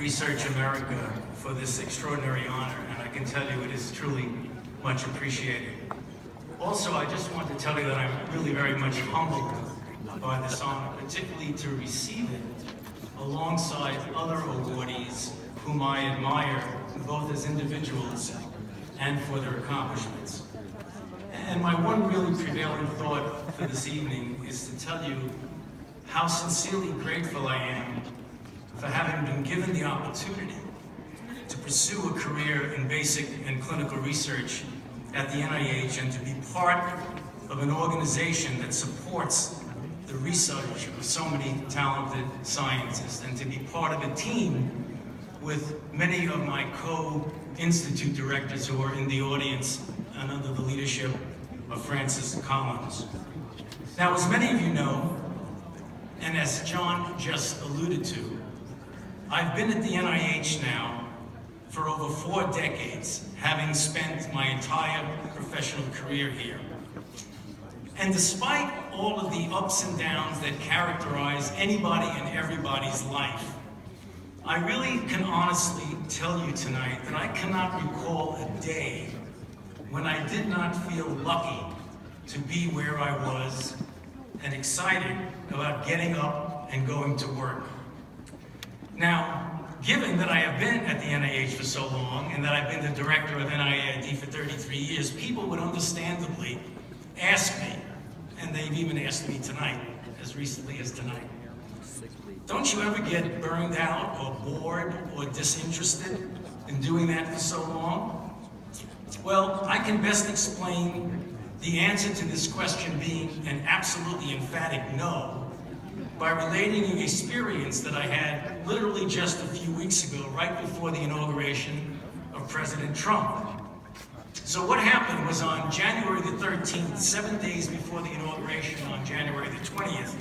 Research America for this extraordinary honor, and I can tell you it is truly much appreciated. Also, I just want to tell you that I'm really very much humbled by this honor, particularly to receive it alongside other awardees whom I admire, both as individuals and for their accomplishments. And my one really prevailing thought for this evening is to tell you how sincerely grateful I am for having been given the opportunity to pursue a career in basic and clinical research at the NIH and to be part of an organization that supports the research of so many talented scientists, and to be part of a team with many of my co-institute directors who are in the audience and under the leadership of Francis Collins. Now, as many of you know, and as John just alluded to, I've been at the NIH now for over 4 decades, having spent my entire professional career here. And despite all of the ups and downs that characterize anybody and everybody's life, I really can honestly tell you tonight that I cannot recall a day when I did not feel lucky to be where I was and excited about getting up and going to work. Now, given that I have been at the NIH for so long and that I've been the director of NIAID for 33 years, people would understandably ask me, and they've even asked me tonight, as recently as tonight, don't you ever get burned out or bored or disinterested in doing that for so long? Well, I can best explain the answer to this question being an absolutely emphatic no by relating an experience that I had literally just a few weeks ago, right before the inauguration of President Trump. So what happened was on January the 13th, 7 days before the inauguration on January the 20th,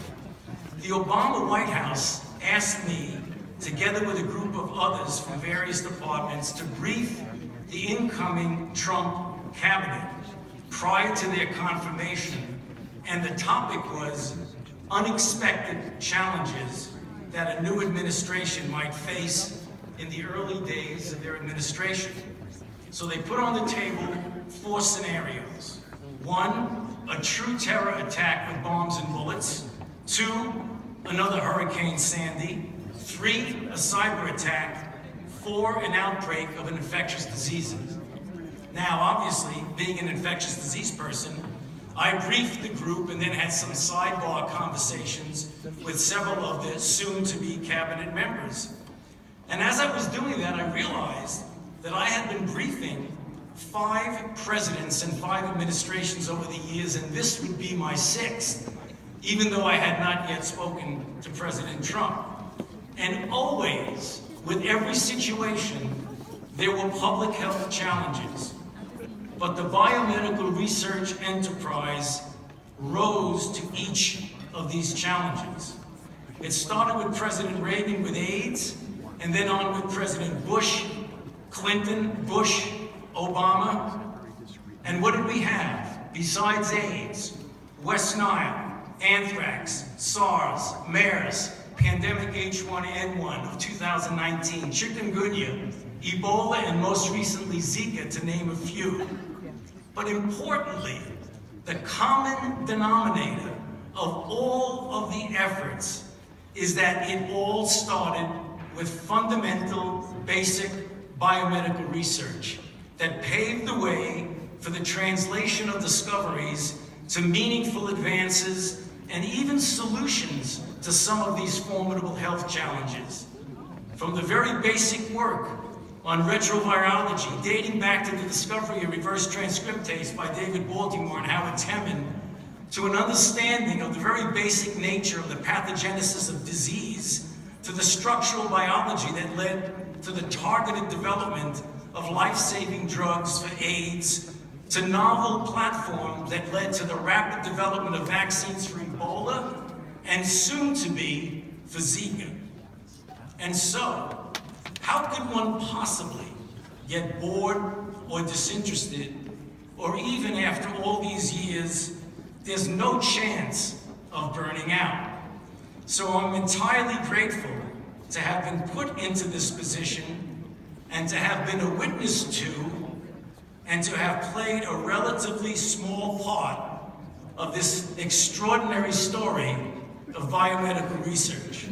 the Obama White House asked me, together with a group of others from various departments, to brief the incoming Trump cabinet prior to their confirmation, and the topic was unexpected challenges that a new administration might face in the early days of their administration. So they put on the table 4 scenarios. 1, a true terror attack with bombs and bullets. 2, another Hurricane Sandy. 3, a cyber attack. 4, an outbreak of an infectious disease. Now, obviously, being an infectious disease person, I briefed the group and then had some sidebar conversations with several of the soon-to-be cabinet members. And as I was doing that, I realized that I had been briefing 5 presidents and 5 administrations over the years, and this would be my 6th, even though I had not yet spoken to President Trump. And always, with every situation, there were public health challenges. But the biomedical research enterprise rose to each of these challenges. It started with President Reagan with AIDS, and then on with President Bush, Clinton, Bush, Obama. And what did we have besides AIDS? West Nile, anthrax, SARS, MERS, pandemic H1N1 of 2019, chikungunya, Ebola, and most recently Zika, to name a few. But importantly, the common denominator of all of the efforts is that it all started with fundamental, basic biomedical research that paved the way for the translation of discoveries to meaningful advances and even solutions to some of these formidable health challenges. From the very basic work on retrovirology, dating back to the discovery of reverse transcriptase by David Baltimore and Howard Temin, to an understanding of the very basic nature of the pathogenesis of disease, to the structural biology that led to the targeted development of life-saving drugs for AIDS, to novel platforms that led to the rapid development of vaccines for Ebola, and soon to be for Zika. And so, how could one possibly get bored or disinterested, or even after all these years, there's no chance of burning out? So I'm entirely grateful to have been put into this position and to have been a witness to and to have played a relatively small part of this extraordinary story of biomedical research.